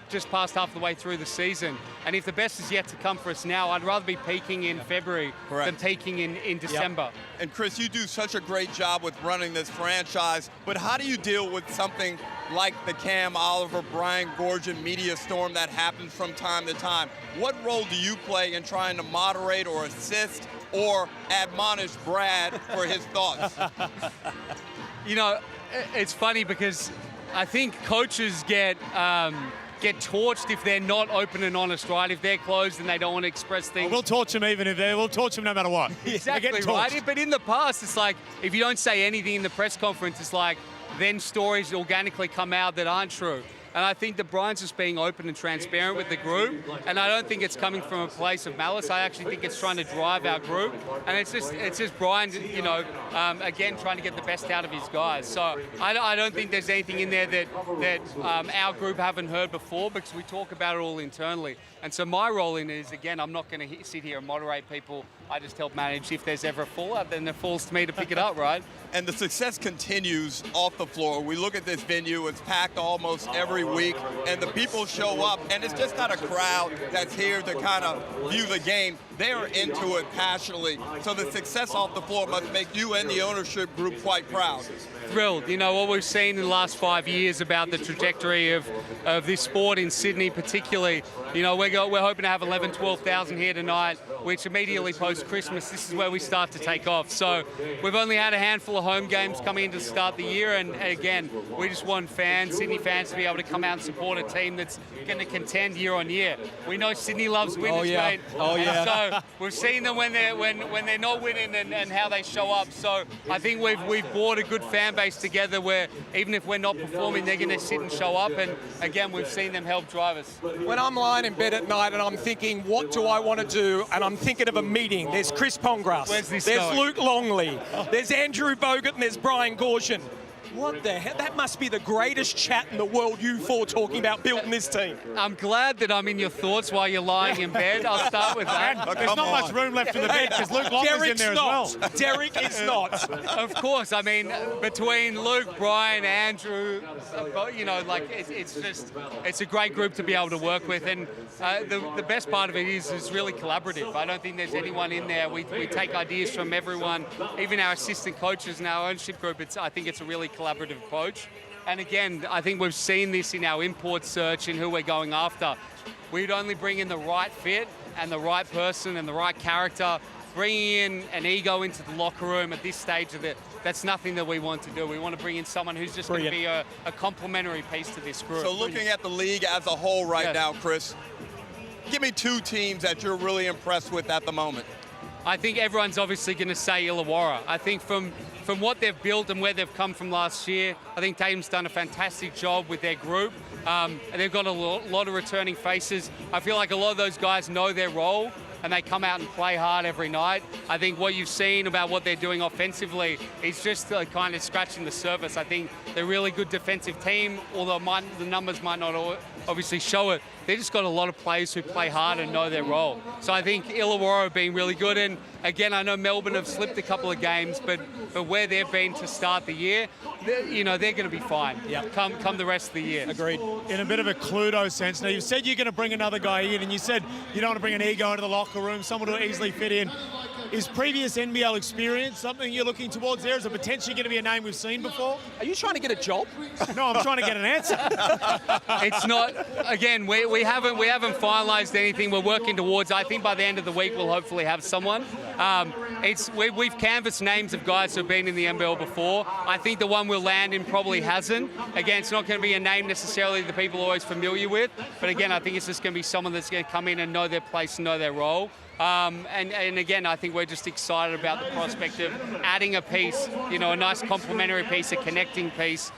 just past half the way through the season. And if the best is yet to come for us now, I'd rather be peaking in February than peaking in December. Yep. And Chris, you do such a great job with running this franchise, but how do you deal with something like the Cam Oliver, Brian Goorjian media storm that happens from time to time? What role do you play in trying to moderate or assist or admonish Brad for his thoughts? You know, it's funny because I think coaches get torched if they're not open and honest, right? If they're closed and they don't want to express things. We'll torch them we'll torch them no matter what. Exactly, right? But in the past, it's like, if you don't say anything in the press conference, it's like, then stories organically come out that aren't true. And I think that Brian's just being open and transparent with the group, and I don't think it's coming from a place of malice. I actually think it's trying to drive our group, and it's just Brian, you know, again, trying to get the best out of his guys. So I don't think there's anything in there that our group haven't heard before, because we talk about it all internally. And so my role in it is, again, I'm not going to sit here and moderate people. I just help manage. If there's ever a fallout, then it falls to me to pick it up, right? And the success continues off the floor. We look at this venue, it's packed almost every week, and the people show up, and it's just not a crowd that's here to kind of view the game. They're into it passionately. So the success off the floor must make you and the ownership group quite proud. Thrilled. You know, what we've seen in the last 5 years about the trajectory of this sport in Sydney particularly, you know, we're hoping to have 11,000, 12,000 here tonight, which immediately post-Christmas, this is where we start to take off. So we've only had a handful of home games coming in to start the year, and again, we just want Sydney fans to be able to come out and support a team that's going to contend year on year. We know Sydney loves winners, mate. Oh, yeah. So we've seen them when they're not winning and how they show up. So I think we've brought a good fan base together where even if we're not performing, they're going to sit and show up. And again, we've seen them help drive us. When I'm lying lying in bed at night and I'm thinking, what do I want to do? And I'm thinking of a meeting. There's Chris Pongrass. There's Luke Longley. There's Andrew Bogut and there's Brian Gorshin. What the hell? That must be the greatest chat in the world, you four talking about building this team. I'm glad that I'm in your thoughts while you're lying in bed. I'll start with that. There's not much room left in the bed because Luke Longley's in there as well. Derek is not. Of course. I mean, between Luke, Brian, Andrew, you know, like it's a great group to be able to work with. And the best part of it is really collaborative. I don't think there's anyone in there. We take ideas from everyone, even our assistant coaches and our ownership group. I think it's a really collaborative approach. And again, I think we've seen this in our import search and who we're going after. We'd only bring in the right fit and the right person and the right character. Bringing in an ego into the locker room at this stage of it, that's nothing that we want to do. We want to bring in someone who's just going to be a complementary piece to this group. So looking at the league as a whole right now, Chris, give me two teams that you're really impressed with at the moment. I think everyone's obviously going to say Illawarra. I think from what they've built and where they've come from last year, I think Tatum's done a fantastic job with their group. And they've got a lot of returning faces. I feel like a lot of those guys know their role and they come out and play hard every night. I think what you've seen about what they're doing offensively is just kind of scratching the surface. I think they're a really good defensive team, although the numbers might not obviously show it. They just got a lot of players who play hard and know their role. So I think Illawarra have been really good. And again, I know Melbourne have slipped a couple of games, but where they've been to start the year, they're going to be fine. Come the rest of the year. Agreed. In a bit of a Qudos sense. Now, you said you're going to bring another guy in, and you said you don't want to bring an ego into the locker room, someone who will easily fit in. Is previous NBL experience something you're looking towards there? Is it potentially going to be a name we've seen before? Are you trying to get a job? No, I'm trying to get an answer. It's not. Again, we haven't finalised anything. We're working towards. I think by the end of the week we'll hopefully have someone. We've canvassed names of guys who've been in the NBL before. I think the one we'll land in probably hasn't. Again, it's not going to be a name necessarily that people are always familiar with. But again, I think it's just going to be someone that's going to come in and know their place and know their role. And again, I think we're just excited about the prospect of adding a piece, a nice complementary piece, a connecting piece.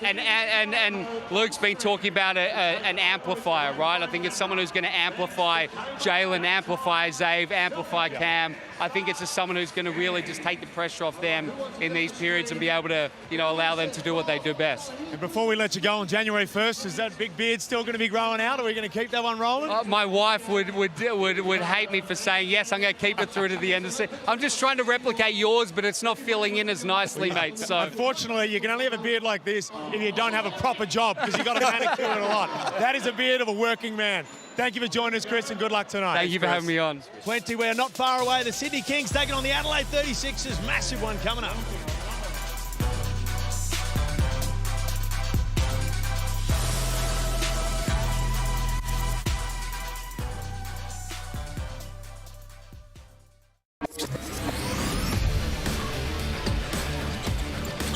And Luke's been talking about an amplifier, right? I think it's someone who's going to amplify Jalen, amplify Zave, amplify Cam. I think it's just someone who's going to really just take the pressure off them in these periods and be able to, allow them to do what they do best. And before we let you go on January 1st, is that big beard still going to be growing out? Are we going to keep that one rolling? My wife would hate me for saying, yes, I'm going to keep it through to the end of the season. I'm just trying to replicate yours, but it's not filling in as nicely, mate. So unfortunately, you can only have a beard like this if you don't have a proper job, because you've got to manicure it a lot. That is a beard of a working man. Thank you for joining us, Chris, and good luck tonight. Thank you for having me on. Plenty. We're not far away. The Sydney Kings taking on the Adelaide 36ers. Massive one coming up.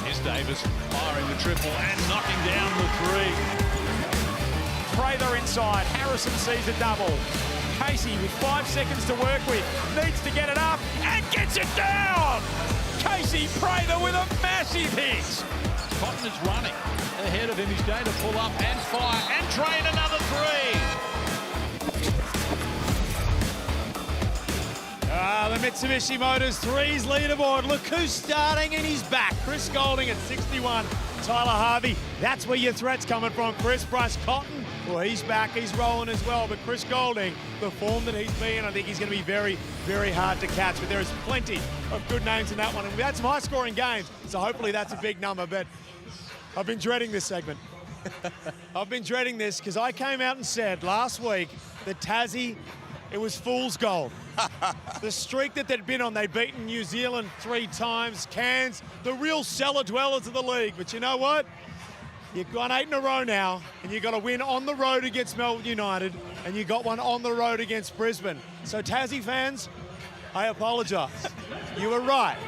Here's Davis firing the triple and knocking down the three. Prather inside. Harrison sees a double. Casey with 5 seconds to work with. Needs to get it up and gets it down. Casey Prather with a massive hit. Cotton is running ahead of him. He's going to pull up and fire and drain another three. The Mitsubishi Motors threes leaderboard. Look who's starting and he's back. Chris Golding at 61. Tyler Harvey, that's where your threat's coming from. Chris Bryce Cotton, well, he's back. He's rolling as well. But Chris Golding, the form that he's been, I think he's going to be very, very hard to catch. But there is plenty of good names in that one. And we've had some high-scoring games, so hopefully that's a big number. But I've been dreading this segment. I've been dreading this because I came out and said last week that Tassie, it was fool's gold. The streak that they'd been on, they'd beaten New Zealand 3 times, Cairns, the real cellar dwellers of the league. But you know what? You've gone 8 in a row now, and you've got to win on the road against Melbourne United, and you got one on the road against Brisbane. So Tassie fans, I apologise. You were right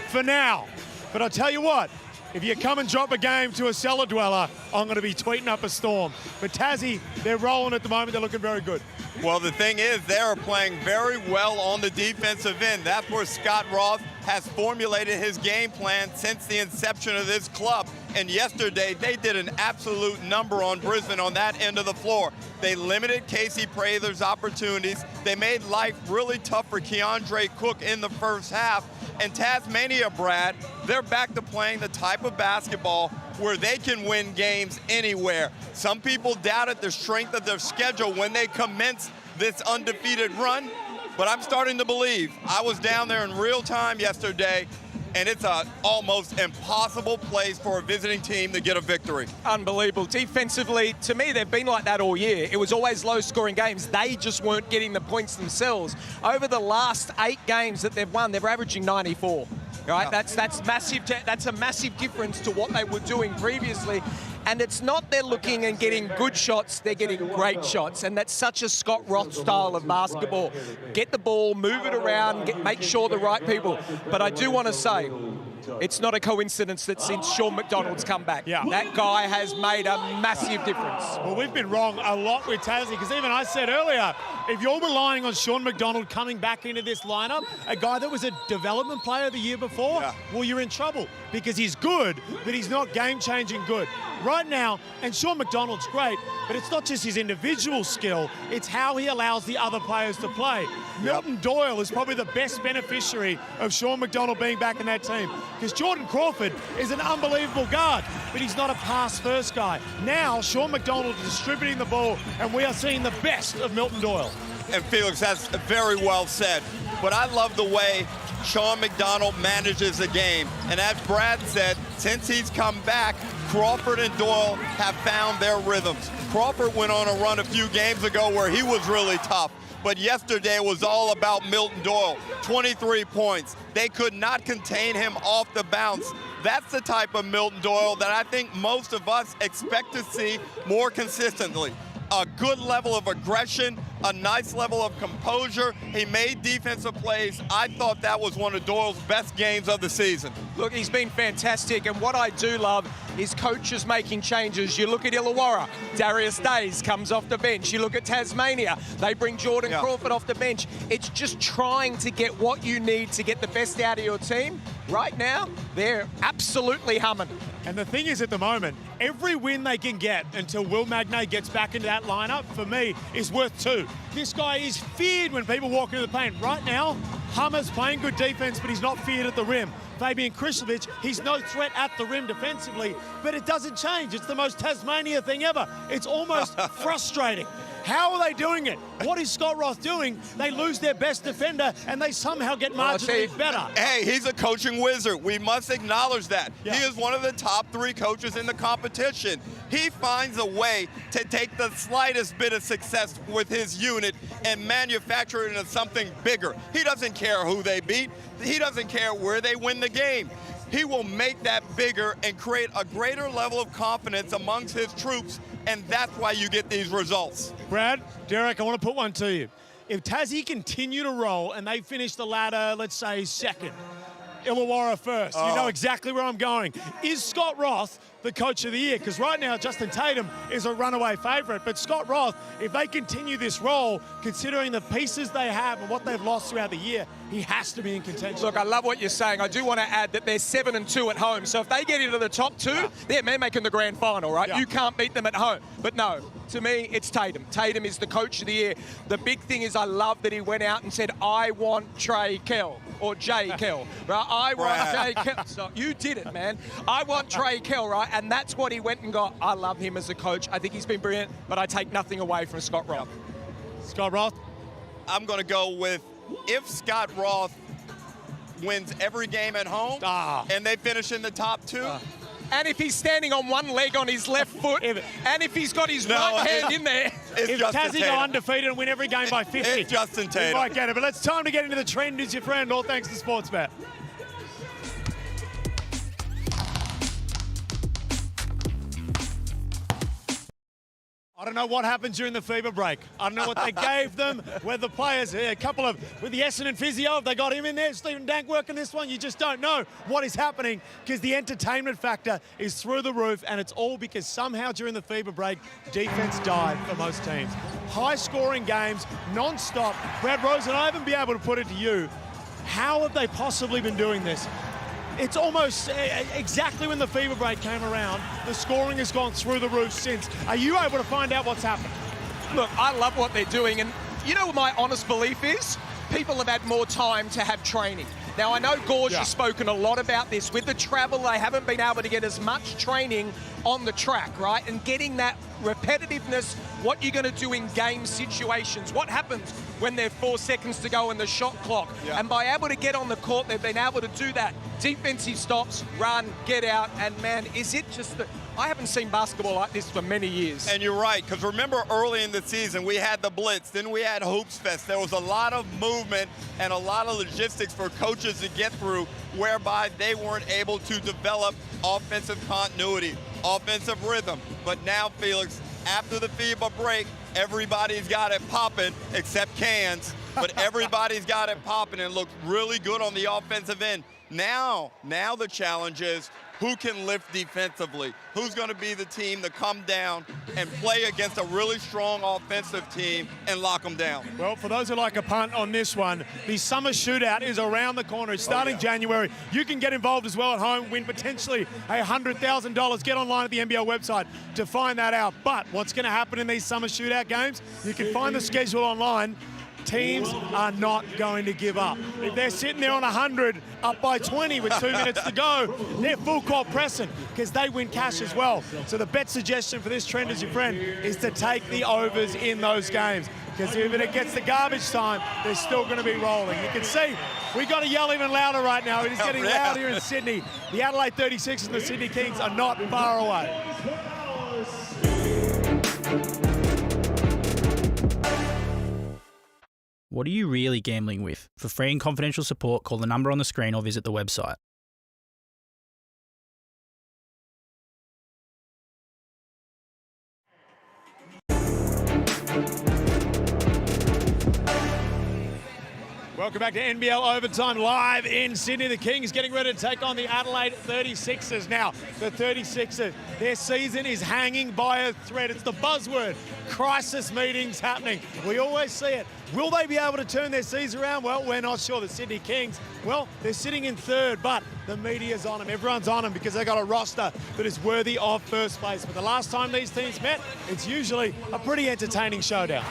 for now. But I'll tell you what, if you come and drop a game to a cellar dweller, I'm going to be tweeting up a storm. But Tassie, they're rolling at the moment. They're looking very good. Well, the thing is, they're playing very well on the defensive end. That's where Scott Ross has formulated his game plan since the inception of this club. And yesterday, they did an absolute number on Brisbane on that end of the floor. They limited Casey Prather's opportunities. They made life really tough for Keandre Cook in the first half. And Tasmania, Brad, they're back to playing the type of basketball where they can win games anywhere. Some people doubted the strength of their schedule when they commenced this undefeated run, but I'm starting to believe. I was down there in real time yesterday, and it's an almost impossible place for a visiting team to get a victory. Unbelievable. Defensively, to me, they've been like that all year. It was always low-scoring games. They just weren't getting the points themselves. Over the last 8 games that they've won, they're averaging 94. Right? Yeah. That's massive. That's a massive difference to what they were doing previously. And it's not they're looking and getting good shots, they're getting great shots. And that's such a Scott Roth style of basketball. Get the ball, move it around, make sure the right people. But I do want to say, it's not a coincidence that since Sean McDonald's come back, that guy has made a massive difference. Well, we've been wrong a lot with Tassie, because even I said earlier, if you're relying on Sean McDonald coming back into this lineup, a guy that was a development player the year before, well, you're in trouble, because he's good, but he's not game-changing good. Right now, and Sean McDonald's great, but it's not just his individual skill, it's how he allows the other players to play. Milton Doyle is probably the best beneficiary of Sean McDonald being back in that team, because Jordan Crawford is an unbelievable guard, but he's not a pass-first guy. Now, Sean McDonald is distributing the ball, and we are seeing the best of Milton Doyle. And Felix, that's very well said. But I love the way Sean McDonald manages the game. And as Brad said, since he's come back, Crawford and Doyle have found their rhythms. Crawford went on a run a few games ago where he was really tough. But yesterday was all about Milton Doyle, 23 points. They could not contain him off the bounce. That's the type of Milton Doyle that I think most of us expect to see more consistently. A good level of aggression, a nice level of composure. He made defensive plays. I thought that was one of Doyle's best games of the season. Look, he's been fantastic, and what I do love is coaches making changes. You look at Illawarra, Darius Days comes off the bench. You look at Tasmania, they bring Jordan Crawford off the bench. It's just trying to get what you need to get the best out of your team. Right now, they're absolutely humming. And the thing is, at the moment, every win they can get until Will Magnay gets back into that lineup, for me, is worth 2. This guy is feared when people walk into the paint. Right now, Hummer's playing good defense, but he's not feared at the rim. Fabian Kristovic, he's no threat at the rim defensively, but it doesn't change. It's the most Tasmania thing ever. It's almost frustrating. How are they doing it? What is Scott Roth doing? They lose their best defender, and they somehow get marginally better. Hey, he's a coaching wizard. We must acknowledge that. He is one of the top 3 coaches in the competition. He finds a way to take the slightest bit of success with his unit and manufacture it into something bigger. He doesn't care who they beat. He doesn't care where they win the game. He will make that bigger and create a greater level of confidence amongst his troops, and that's why you get these results. Brad, Derek, I want to put one to you. If Tassie continue to roll and they finish the ladder, let's say second, Illawarra first, you know exactly where I'm going. Is Scott Roth the coach of the year? Because right now, Justin Tatum is a runaway favourite. But Scott Roth, if they continue this role, considering the pieces they have and what they've lost throughout the year, he has to be in contention. Look, I love what you're saying. I do want to add that they're 7-2 at home. So if they get into the top 2, they're making the grand final, right? You can't beat them at home. But no, to me, it's Tatum. Tatum is the coach of the year. The big thing is I love that he went out and said, I want Trey Kell. Or Jay Kell, right? I want Jay Kell. So you did it, man. I want Trey Kell, right? And that's what he went and got. I love him as a coach. I think he's been brilliant, but I take nothing away from Scott Roth. Scott Roth? I'm going to go with, if Scott Roth wins every game at home and they finish in the top 2, and if he's standing on one leg on his left foot, and if he's got his right hand in there. If Tassie go undefeated and win every game by 50, it's Justin Tatum. You might get it. But it's time to get into the trend. Is your friend, all thanks to Sportsbet. I don't know what happened during the fever break. I don't know what they gave them, whether the players, a couple of, with the Essendon physio, if they got him in there, Stephen Dank working this one, you just don't know what is happening because the entertainment factor is through the roof, and it's all because somehow during the fever break, defense died for most teams. High-scoring games, non-stop. Brad Rosen, I haven't been able to put it to you. how have they possibly been doing this? It's almost exactly when the fever break came around, the scoring has gone through the roof since. Are you able to find out what's happened? Look, I love what they're doing, and you know what my honest belief is? People have had more time to have training. Now, I know Gorge has spoken a lot about this. With the travel, they haven't been able to get as much training on the track, right? And getting that repetitiveness, what you're going to do in game situations, what happens when there's 4 seconds to go in the shot clock. And by able to get on the court, they've been able to do that. Defensive stops, run, get out, and man, is it just the... I haven't seen basketball like this for many years. And you're right, because remember early in the season, we had the Blitz, then we had Hoops Fest. There was a lot of movement and a lot of logistics for coaches to get through, whereby they weren't able to develop offensive continuity, offensive rhythm. But now, Felix, after the FIBA break, everybody's got it popping, except Cans, but everybody's got it popping and looks really good on the offensive end. Now the challenge is, who can lift defensively? Who's going to be the team to come down and play against a really strong offensive team and lock them down? Well, for those who like a punt on this one, the summer shootout is around the corner. It's starting January. You can get involved as well at home, win potentially $100,000. Get online at the NBL website to find that out. But what's going to happen in these summer shootout games? You can find the schedule online. Teams are not going to give up. If they're sitting there on 100, up by 20 with 2 minutes to go, they're full court pressing because they win cash as well. So the bet suggestion for this trend as your friend is to take the overs in those games, because if it gets to garbage time, they're still going to be rolling. You can see we got to yell even louder right now. It is getting loud here in Sydney. The Adelaide 36ers and the Sydney Kings are not far away. What are you really gambling with? For free and confidential support, call the number on the screen or visit the website. Welcome back to NBL Overtime live in Sydney. The Kings getting ready to take on the Adelaide 36ers. Now, the 36ers, their season is hanging by a thread. It's the buzzword, crisis meetings happening. We always see it. Will they be able to turn their season around? Well, we're not sure. The Sydney Kings, well, they're sitting in third, but the media's on them. Everyone's on them because they've got a roster that is worthy of first place. But the last time these teams met, it's usually a pretty entertaining showdown.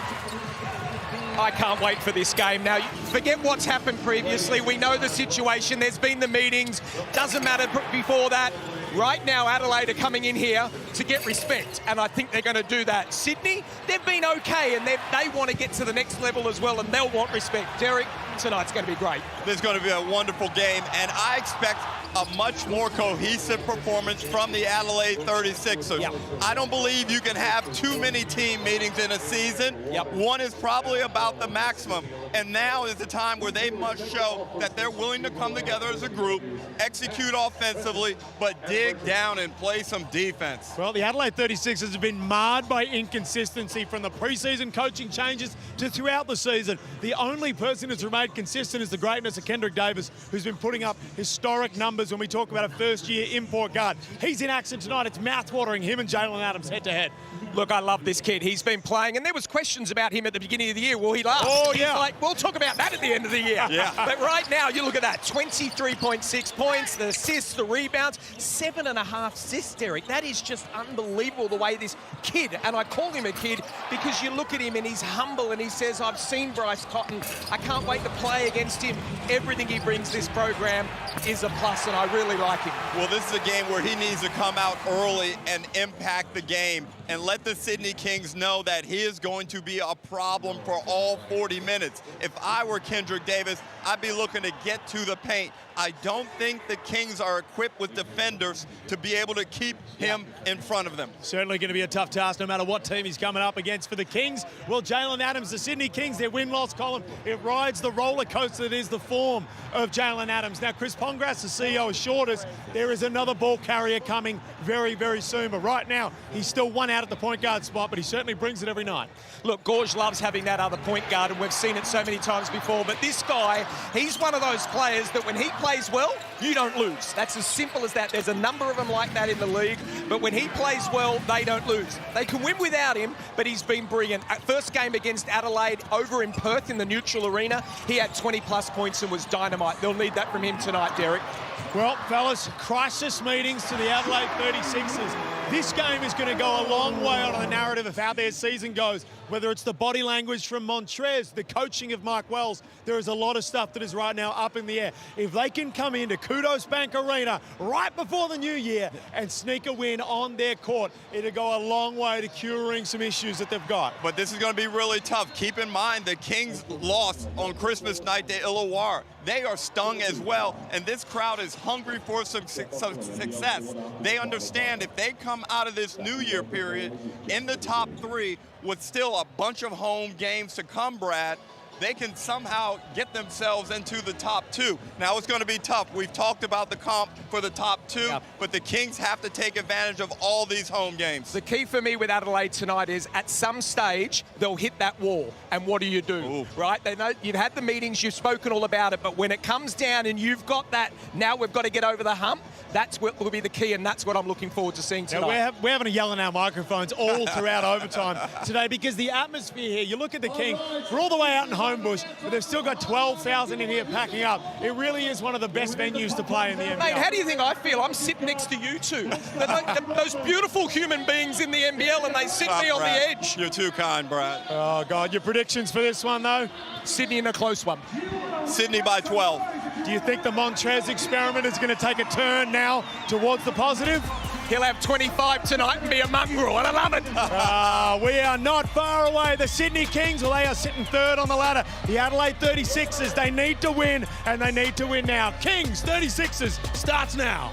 I can't wait for this game. Now, forget what's happened previously. We know the situation. There's been the meetings. Doesn't matter before that. Right now, Adelaide are coming in here to get respect, and I think they're going to do that. Sydney, they've been okay, and they want to get to the next level as well, and they'll want respect. Derek, tonight's going to be great. This is going to be a wonderful game, and I expect a much more cohesive performance from the Adelaide 36ers. Yep. I don't believe you can have too many team meetings in a season. Yep. One is probably about the maximum, and now is the time where they must show that they're willing to come together as a group, execute offensively, but dig down and play some defense. Well, the Adelaide 36ers have been marred by inconsistency from the preseason coaching changes to throughout the season. The only person who's remained consistent is the greatness of Kendrick Davis, who's been putting up historic numbers when we talk about a first-year import guard. He's in action tonight. It's mouth-watering, him and Jalen Adams head-to-head. Look, I love this kid. He's been playing, and there was questions about him at the beginning of the year. Will he last? Oh, yeah. He's like, we'll talk about that at the end of the year. Yeah. But right now, you look at that, 23.6 points, the assists, the rebounds, 7.5 assists, Derek. That is just unbelievable, the way this kid, and I call him a kid because you look at him and he's humble and he says, I've seen Bryce Cotton. I can't wait to play against him. Everything he brings this program is a plus, and I really like him. Well, this is a game where he needs to come out early and impact the game and let the Sydney Kings know that he is going to be a problem for all 40 minutes. If I were Kendrick Davis, I'd be looking to get to the paint. I don't think the Kings are equipped with defenders to be able to keep him in front of them. Certainly going to be a tough task no matter what team he's coming up against for the Kings. Well, Jalen Adams, the Sydney Kings, their win-loss column, it rides the roller coaster that is the form of Jalen Adams. Now, Chris Pongrass, the CEO, assured us there is another ball carrier coming very, very soon. But right now, he's still one out at the point guard spot, but he certainly brings it every night. Look, Gorge loves having that other point guard, and we've seen it so many times before. But this guy, he's one of those players that when he plays well, you don't lose. That's as simple as that. There's a number of them like that in the league, but when he plays well, they don't lose. They can win without him, but he's been brilliant. First game against Adelaide over in Perth in the neutral arena, he had 20-plus points and was dynamite. They'll need that from him tonight, Derek. Well, fellas, crisis meetings to the Adelaide 36ers. This game is going to go a long way on the narrative of how their season goes, whether it's the body language from Montrez, the coaching of Mike Wells. There is a lot of stuff that is right now up in the air. If they can come into Qudos Bank Arena right before the new year and sneak a win on their court, it'll go a long way to curing some issues that they've got. But this is going to be really tough. Keep in mind the Kings lost on Christmas night to Illawarra. They are stung as well, and this crowd is hungry for some success. They understand if they come out of this New Year period in the top 3 with still a bunch of home games to come, Brad, they can somehow get themselves into the top 2. Now, it's going to be tough. We've talked about the comp for the top 2, but the Kings have to take advantage of all these home games. The key for me with Adelaide tonight is at some stage, they'll hit that wall. And what do you do, Ooh. right? They know you've had the meetings, you've spoken all about it, but when it comes down and you've got that, now we've got to get over the hump, that's what will be the key, and that's what I'm looking forward to seeing tonight. Yeah, we're having to yell in our microphones all throughout overtime today because the atmosphere here, you look at the King, we're all the way out in Homebush, but they've still got 12,000 in here packing up. It really is one of the best venues to play in the NBL. Mate, how do you think I feel? I'm sitting next to you two. Those beautiful human beings in the NBL, and they sit me on Brad, the edge. You're too kind, Brad. Oh, God. Your predictions for this one, though? Sydney in a close one. Sydney by 12. Do you think the Montrez experiment is going to take a turn now towards the positive? He'll have 25 tonight and be a mongrel, and I love it. We are not far away. The Sydney Kings, well, they are sitting third on the ladder. The Adelaide 36ers, they need to win, and they need to win now. Kings 36ers starts now.